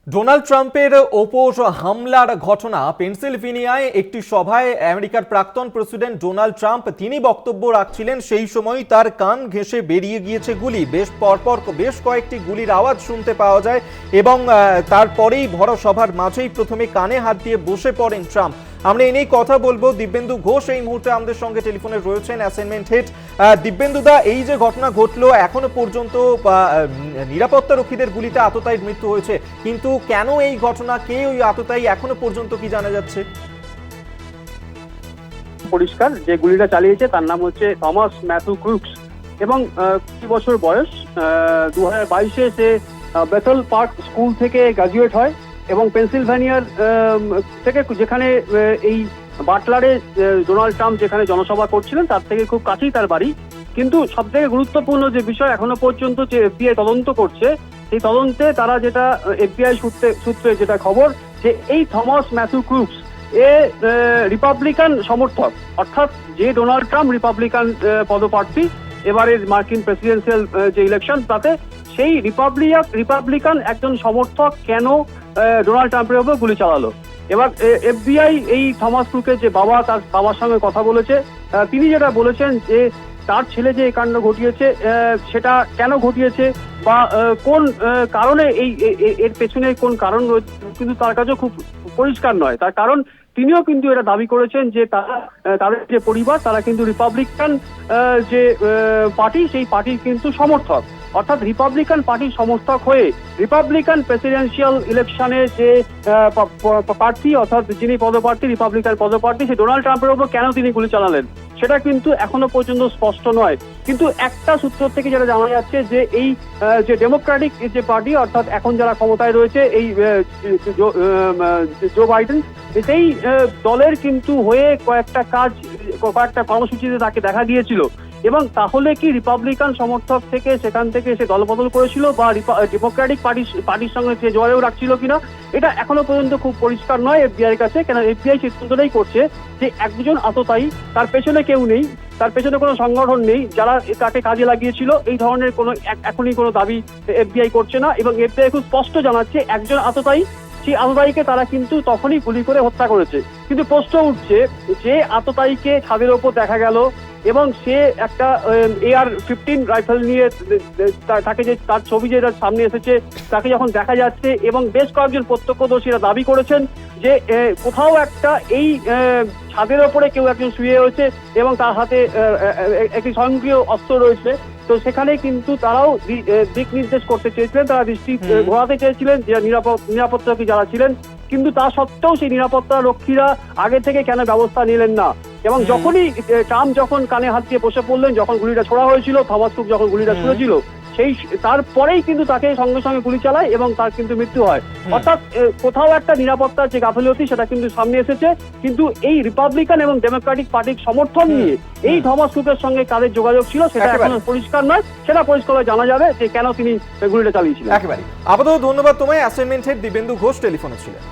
Donald ট্রাম্পের ওপর হামলার ঘটনা পেনসিলভেনিয়ায় একটি সভায় আমেরিকার প্রাক্তন প্রেসিডেন্ট ডোনাল্ড ট্রাম্প তিনি বক্তব্য রাখছিলেন। সেই সময় তার কান ঘেঁষে বেরিয়ে গিয়েছে গুলি। বেশ কয়েকটি গুলির আওয়াজ শুনতে পাওয়া যায় এবং তারপরেই ভরা সভার মাঝেই প্রথমে কানে হাত দিয়ে বসে পড়েন ট্রাম্প। আমরা এই নিয়ে কথা বলবো। দিব্যেন্দু ঘোষ এই মুহূর্তে আমাদের সঙ্গে টেলিফোনে রয়েছেন, অ্যাসাইনমেন্ট হেড। দিব্যেন্দুদা, এই যে ঘটনা ঘটলো, এখনো পর্যন্ত নিরাপত্তা রক্ষীদের গুলিতে আততায়ীর মৃত্যু হয়েছে, কিন্তু কেন এই ঘটনা, কে ওই আততায়ী, এখনো পর্যন্ত কি জানা যাচ্ছে? পরিষ্কার যে গুলিটা চালিয়েছে তার নাম হচ্ছে থমাস ম্যাথু ক্রুকস এবং 20 বছর বয়স। 2022-এ সে বেথেল পার্ক স্কুল থেকে গ্রাজুয়েট হয় এবং পেনসিলভেনিয়ার থেকে, যেখানে এই বাটলারে ডোনাল্ড ট্রাম্প যেখানে জনসভা করছিলেন তার থেকে খুব কাছেই তার বাড়ি। কিন্তু সব থেকে গুরুত্বপূর্ণ যে বিষয় এখনো পর্যন্ত যে এফবিআই তদন্ত করছে, সেই তদন্তে তারা যেটা এফবিআই সূত্রে যেটা খবর, যে এই থমাস ম্যাথু ক্রুকস রিপাবলিকান সমর্থক, অর্থাৎ যে ডোনাল্ড ট্রাম্প রিপাবলিকান পদপ্রার্থী এবারের মার্কিন প্রেসিডেন্সিয়াল যে ইলেকশন, তাতে সেই রিপাবলিকান একজন সমর্থক কেন ডোনাল্ড ট্রাম্পের উপর গুলি চালালো। এবার এফবিআই এই থমাস ক্রুকের যে বাবা, তার বাবার সঙ্গে কথা বলেছে। তিনি যেটা বলেছেন যে তার ছেলে যে এই কাণ্ড ঘটিয়েছে সেটা কেন ঘটিয়েছে বা কোন কারণে এর পেছনে কোন কারণ রয়েছে, কিন্তু তার কাছেও খুব পরিষ্কার নয়। তার কারণ তিনিও কিন্তু এটা দাবি করেছেন যে তাদের যে পরিবার, তারা কিন্তু রিপাবলিকান যে পার্টি, সেই পার্টির কিন্তু সমর্থক। অর্থাৎ রিপাবলিকান পার্টির সমর্থক হয়ে রিপাবলিকান প্রেসিডেন্সিয়াল ইলেকশনে যে প্রার্থী, অর্থাৎ যিনি পদপ্রার্থী, রিপাবলিকান পদপ্রার্থী, সেই ডোনাল্ড ট্রাম্পের উপর কেন তিনি গুলি চালালেন সেটা কিন্তু এখনো পর্যন্ত স্পষ্ট নয়। কিন্তু একটা সূত্র থেকে যেটা জানা যাচ্ছে যে এই যে ডেমোক্রেটিক যে পার্টি, অর্থাৎ এখন যারা ক্ষমতায় রয়েছে এই জো বাইডেন, সেই দলের কিন্তু হয়ে কয়েকটা কর্মসূচিতে তাকে দেখা গিয়েছিল। এবং তাহলে কি রিপাবলিকান সমর্থক থেকে সেখান থেকে সে দলবদল করেছিল বা ডেমোক্রেটিক পার্টির সঙ্গে সে যোগাযোগ রাখছিল কিনা, এটা এখনো পর্যন্ত খুব পরিষ্কার নয় এফবিআই এর কাছে। কেন এফবিআই সিদ্ধান্তটাই করছে যে একজন আততায়ী, তার পেছনে কেউ নেই, তার পেছনে কোনো সংগঠন নেই যারা তাকে কাজে লাগিয়েছিল, এই ধরনের কোনো এখনই কোনো দাবি এফবিআই করছে না। এবং এফবিআই খুব স্পষ্ট জানাচ্ছে একজন আততায়ী, সেই আততায়ীকে তারা কিন্তু তখনই গুলি করে হত্যা করেছে। কিন্তু প্রশ্ন উঠছে যে আততায়ীকে ছাদের ওপর দেখা গেল এবং সে একটা AR-15 রাইফেল নিয়ে, তাকে যে তার ছবি যে সামনে এসেছে, তাকে যখন দেখা যাচ্ছে এবং বেশ কয়েকজন প্রত্যক্ষদর্শীরা দাবি করেছেন যে কোথাও একটা এই ছাদের ওপরে কেউ একজন শুয়ে রয়েছে এবং তার হাতে একটি স্বয়ংক্রিয় অস্ত্র রয়েছে। তো সেখানে কিন্তু তারাও দিক নির্দেশ করতে চেয়েছিলেন, তারা দৃষ্টি ঘোরাতে চেয়েছিলেন যে নিরাপত্তারক্ষী যারা ছিলেন। কিন্তু তা সত্ত্বেও সেই নিরাপত্তা রক্ষীরা আগে থেকে কেন ব্যবস্থা নিলেন না। এবং যখনই ট্রাম্প যখন কানে হাত দিয়ে বসে পড়লেন, যখন গুলিটা ছোড়া হয়েছিল, থমাস ক্রুক যখন গুলিটা ছুড়েছিল, সেই তারপরেই কিন্তু তাকে সঙ্গে সঙ্গে গুলি চালায় এবং তার কিন্তু মৃত্যু হয়। অর্থাৎ কোথাও একটা নিরাপত্তার যে গাফিলতি সেটা কিন্তু সামনে এসেছে। কিন্তু এই রিপাবলিকান এবং ডেমোক্রেটিক পার্টির সমর্থন নিয়ে এই থমাস ক্রুকের সঙ্গে কাদের যোগাযোগ ছিল সেটা এখনো পরিষ্কার নয়। সেটা পরিষ্কার জানা যাবে যে কেন তিনি গুলিটা চালিয়েছিলেন। একেবারে। আপাতত ধন্যবাদ তোমায়, অ্যাসাইনমেন্ট হেড দিব্যেন্দু ঘোষ টেলিফোনে ছিলেন।